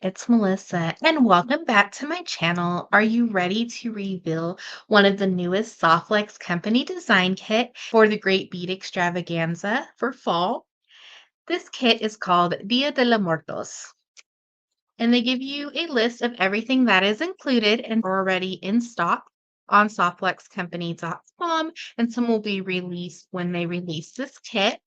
it's Melissa, and welcome back to my channel. Are you ready to reveal one of the newest Softlex company design kit for the Great Bead Extravaganza for fall? This kit is called Dia de los Muertos, and they give you a list of everything that is included and already in stock on softluxcompany.com, and some will be released when they release this kit.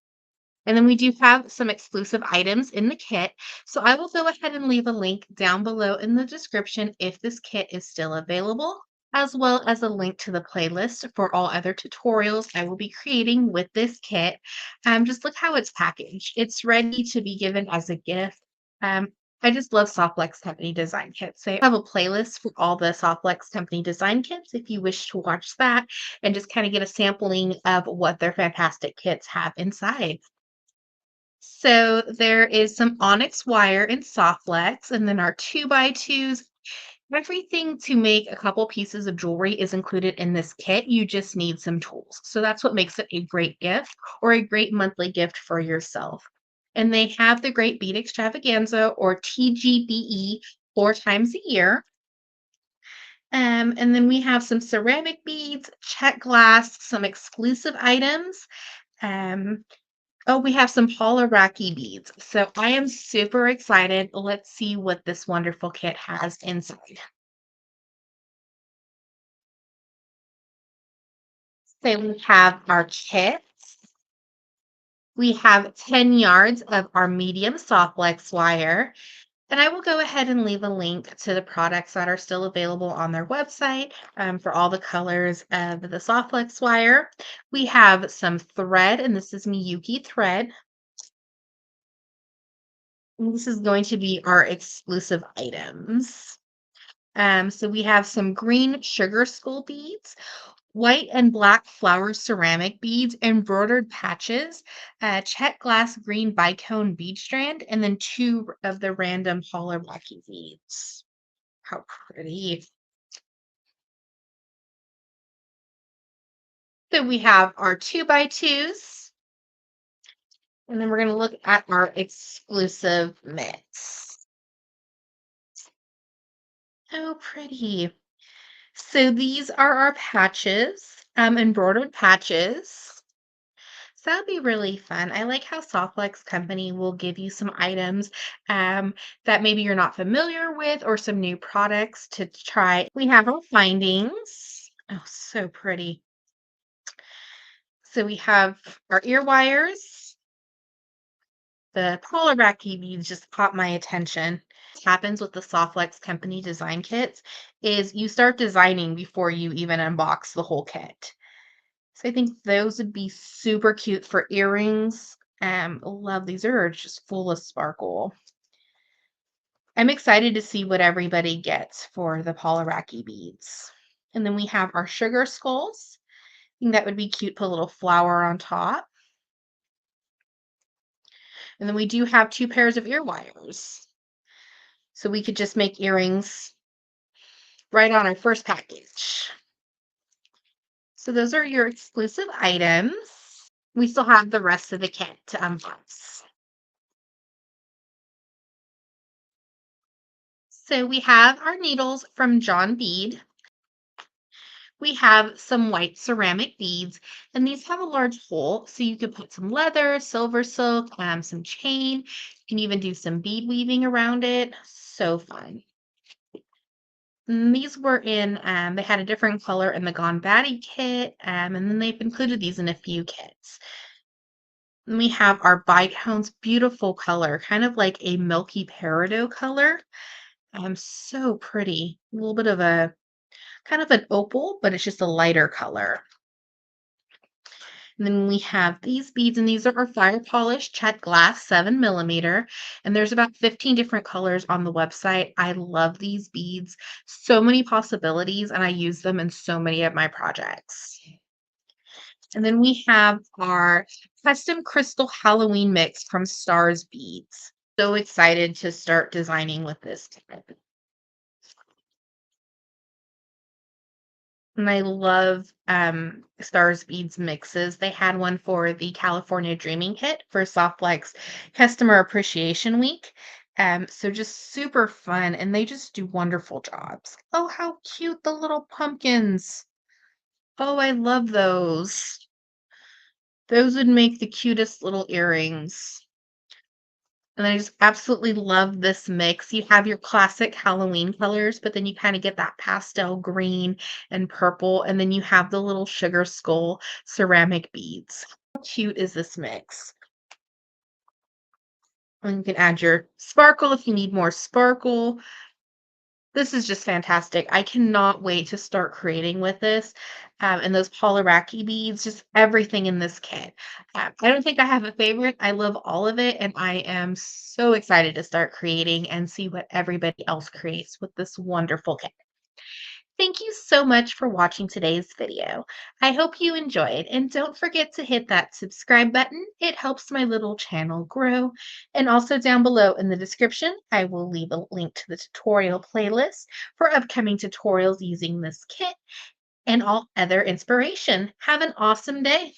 And then we do have some exclusive items in the kit. So I will go ahead and leave a link down below in the description if this kit is still available, as well as a link to the playlist for all other tutorials I will be creating with this kit. Just look how it's packaged. It's ready to be given as a gift. Um, I just love Softlex Company design kits. They have a playlist for all the Softlex Company design kits if you wish to watch that and just kind of get a sampling of what their fantastic kits have inside. So there is some onyx wire in Softlex, and then our 2x2s. Everything to make a couple pieces of jewelry is included in this kit. You just need some tools. So that's what makes it a great gift or a great monthly gift for yourself. And they have the Great Bead Extravaganza or TGBE 4 times a year. And then we have some ceramic beads, check glass, some exclusive items. Um, Oh, we have some Iraqi beads. So I am super excited. Let's see what this wonderful kit has inside. So we have our kit. We have 10 yards of our medium softlex wire. And I will go ahead and leave a link to the products that are still available on their website for all the colors of the softlex wire. We have some thread, and this is Miyuki thread. And this is going to be our exclusive items. So we have some green sugar skull beads, white and black flower ceramic beads, embroidered patches, check glass green bicone bead strand, and then two of the random Hollerwacky beads. How pretty. So we have our 2x2s, and then we're going to look at our exclusive mix. So pretty. So these are our patches, embroidered patches. So that'd be really fun. I like how Softlex Company will give you some items that maybe you're not familiar with or some new products to try. We have our findings. Oh, so pretty. So we have our ear wires. The Iraqi beads just caught my attention. What happens with the Softlex Company design kits is you start designing before you even unbox the whole kit. So I think those would be super cute for earrings. Love these are just full of sparkle. I'm excited to see what everybody gets for the Iraqi beads. And then we have our sugar skulls. I think that would be cute, put a little flower on top. And then we do have 2 pairs of ear wires. So we could just make earrings right on our first package. So those are your exclusive items. We still have the rest of the kit to unbox. So we have our needles from John Bead. We have some white ceramic beads, and these have a large hole, so you could put some leather, silver silk, some chain. You can even do some bead weaving around it. So fun. And these were in, they had a different color in the Gone Batty kit, and then they've included these in a few kits. And we have our bitones, beautiful color, kind of like a milky peridot color. So pretty. A little bit of a kind of an opal, but it's just a lighter color. And then we have these beads, and these are our fire polished check glass 7 millimeter. And there's about 15 different colors on the website. I love these beads. So many possibilities, and I use them in so many of my projects. And then we have our custom crystal Halloween mix from Stars Beads. So excited to start designing with this. And I love Stars Beads mixes. They had one for the California Dreaming Kit for Softlex Customer Appreciation Week. So just super fun, and they just do wonderful jobs. Oh, how cute the little pumpkins. Oh, I love those. Those would make the cutest little earrings. And I just absolutely love this mix. You have your classic Halloween colors, but then you kind of get that pastel green and purple, and then you have the little sugar skull ceramic beads. How cute is this mix? And you can add your sparkle if you need more sparkle. This is just fantastic. I cannot wait to start creating with this. And those Polaraki beads, just everything in this kit. I don't think I have a favorite. I love all of it, and I am so excited to start creating and see what everybody else creates with this wonderful kit. Thank you so much for watching today's video. I hope you enjoyed, and don't forget to hit that subscribe button. It helps my little channel grow. And also down below in the description, I will leave a link to the tutorial playlist for upcoming tutorials using this kit and all other inspiration. Have an awesome day.